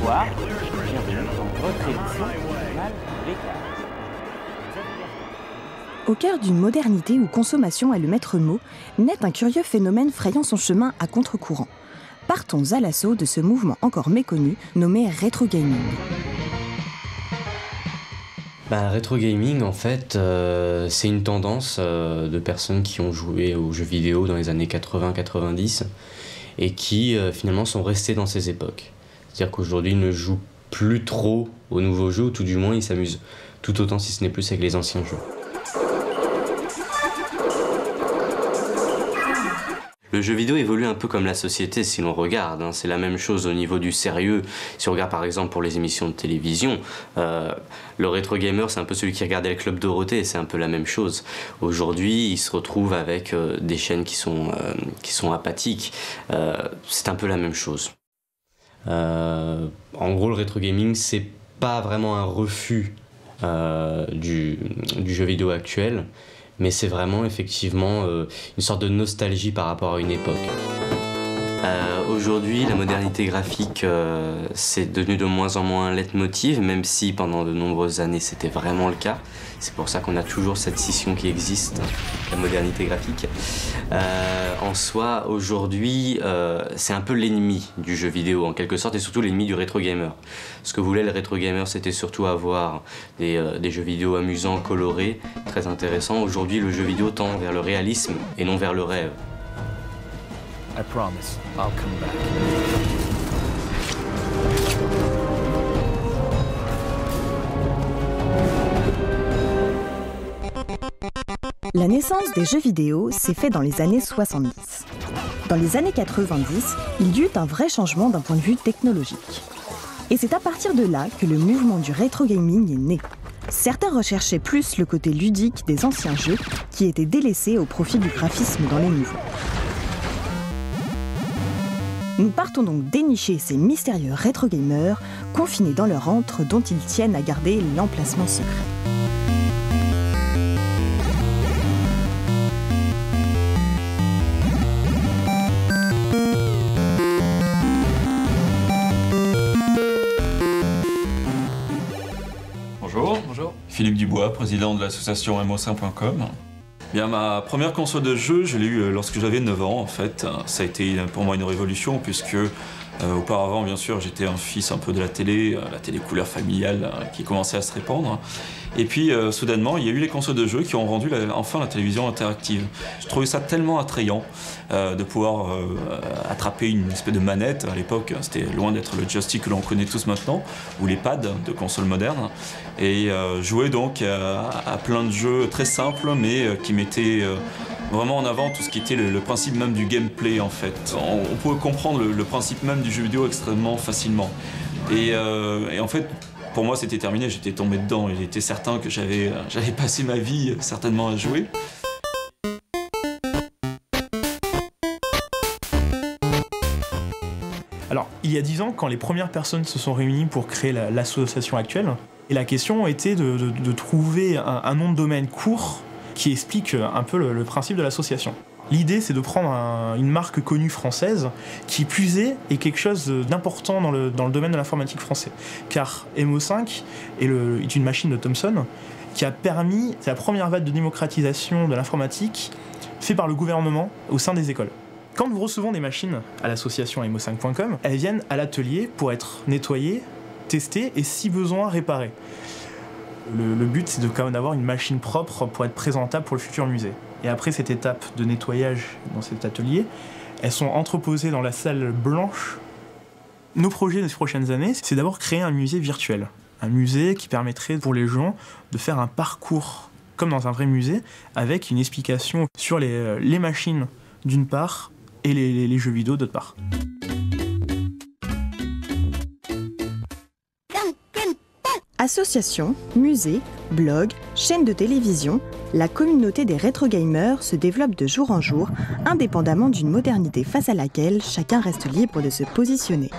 Bonsoir, bienvenue dans votre émission Journal L'écart. Au cœur d'une modernité où consommation est le maître mot, naît un curieux phénomène frayant son chemin à contre-courant. Partons à l'assaut de ce mouvement encore méconnu, nommé rétro gaming. Rétro gaming, en fait, c'est une tendance de personnes qui ont joué aux jeux vidéo dans les années 80-90 et qui finalement sont restés dans ces époques. C'est-à-dire qu'aujourd'hui, ils ne jouent plus trop aux nouveaux jeux, ou tout du moins, ils s'amusent tout autant, si ce n'est plus, avec les anciens jeux. Le jeu vidéo évolue un peu comme la société si l'on regarde, hein. C'est la même chose au niveau du sérieux. Si on regarde par exemple pour les émissions de télévision, le rétro gamer c'est un peu celui qui regardait le Club Dorothée, c'est un peu la même chose. Aujourd'hui il se retrouve avec des chaînes qui sont apathiques, c'est un peu la même chose. En gros le rétro gaming c'est pas vraiment un refus du jeu vidéo actuel, mais c'est vraiment effectivement une sorte de nostalgie par rapport à une époque. Aujourd'hui, la modernité graphique, c'est devenu de moins en moins un leitmotiv, même si pendant de nombreuses années c'était vraiment le cas. C'est pour ça qu'on a toujours cette scission qui existe, la modernité graphique. En soi, aujourd'hui, c'est un peu l'ennemi du jeu vidéo en quelque sorte, et surtout l'ennemi du rétro gamer. Ce que voulait le rétro gamer, c'était surtout avoir des jeux vidéo amusants, colorés, très intéressants. Aujourd'hui, le jeu vidéo tend vers le réalisme et non vers le rêve. I promise, I'll come back. La naissance des jeux vidéo s'est faite dans les années 70. Dans les années 90, il y eut un vrai changement d'un point de vue technologique. Et c'est à partir de là que le mouvement du rétro gaming est né. Certains recherchaient plus le côté ludique des anciens jeux qui étaient délaissés au profit du graphisme dans les nouveaux. Nous partons donc dénicher ces mystérieux rétro gamers confinés dans leur antre dont ils tiennent à garder l'emplacement secret. Bonjour. Bonjour. Philippe Dubois, président de l'association mo5.com. Bien, ma première console de jeu, je l'ai eue lorsque j'avais 9 ans en fait. Ça a été pour moi une révolution puisque auparavant, bien sûr, j'étais un fils un peu de la télé couleur familiale qui commençait à se répandre. Et puis, soudainement, il y a eu les consoles de jeux qui ont rendu enfin la télévision interactive. Je trouvais ça tellement attrayant de pouvoir attraper une espèce de manette. À l'époque, c'était loin d'être le joystick que l'on connaît tous maintenant, ou les pads de consoles modernes. Et jouer donc à plein de jeux très simples, mais qui mettaient vraiment en avant tout ce qui était le principe même du gameplay en fait. On pouvait comprendre le principe même du jeu vidéo extrêmement facilement. Et en fait, pour moi c'était terminé, j'étais tombé dedans et j'étais certain que j'avais passé ma vie certainement à jouer. Alors, il y a 10 ans, quand les premières personnes se sont réunies pour créer l'association actuelle, et la question était de trouver un nom de domaine court qui explique un peu le principe de l'association. L'idée, c'est de prendre une marque connue française qui, plus est quelque chose d'important dans le domaine de l'informatique français. Car MO5 est une machine de Thomson qui a permis, c'est la première vague de démocratisation de l'informatique faite par le gouvernement au sein des écoles. Quand nous recevons des machines à l'association mo5.com, elles viennent à l'atelier pour être nettoyées, testées et si besoin réparées. Le but, c'est quand même d'avoir une machine propre pour être présentable pour le futur musée. Et après cette étape de nettoyage dans cet atelier, elles sont entreposées dans la salle blanche. Nos projets des prochaines années, c'est d'abord créer un musée virtuel. Un musée qui permettrait pour les gens de faire un parcours comme dans un vrai musée, avec une explication sur les machines d'une part et les jeux vidéo d'autre part. Associations, musées, blogs, chaînes de télévision, la communauté des rétro-gamers se développe de jour en jour, indépendamment d'une modernité face à laquelle chacun reste libre de se positionner.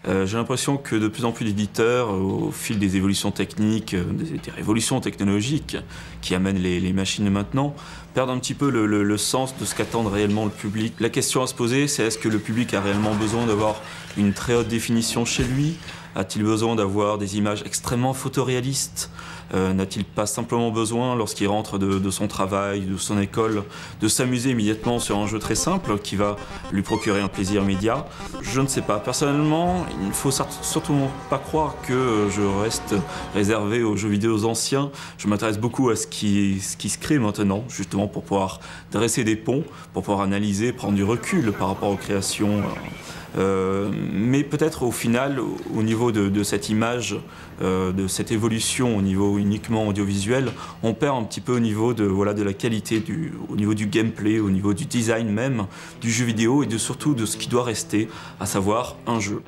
J'ai l'impression que de plus en plus d'éditeurs, au fil des évolutions techniques, des révolutions technologiques qui amènent les machines de maintenant, perdent un petit peu le sens de ce qu'attend réellement le public. La question à se poser, c'est est-ce que le public a réellement besoin d'avoir une très haute définition chez lui? A-t-il besoin d'avoir des images extrêmement photoréalistes? N'a-t-il pas simplement besoin, lorsqu'il rentre de son travail, de son école, de s'amuser immédiatement sur un jeu très simple qui va lui procurer un plaisir immédiat? Je ne sais pas. Personnellement, il ne faut surtout pas croire que je reste réservé aux jeux vidéo anciens. Je m'intéresse beaucoup à ce qui se crée maintenant, justement pour pouvoir dresser des ponts, pour pouvoir analyser, prendre du recul par rapport aux créations. Mais peut-être au final, au niveau de cette image, de cette évolution au niveau uniquement audiovisuel, on perd un petit peu au niveau de la qualité, au niveau du gameplay, au niveau du design même, du jeu vidéo et surtout de ce qui doit rester, à savoir un jeu.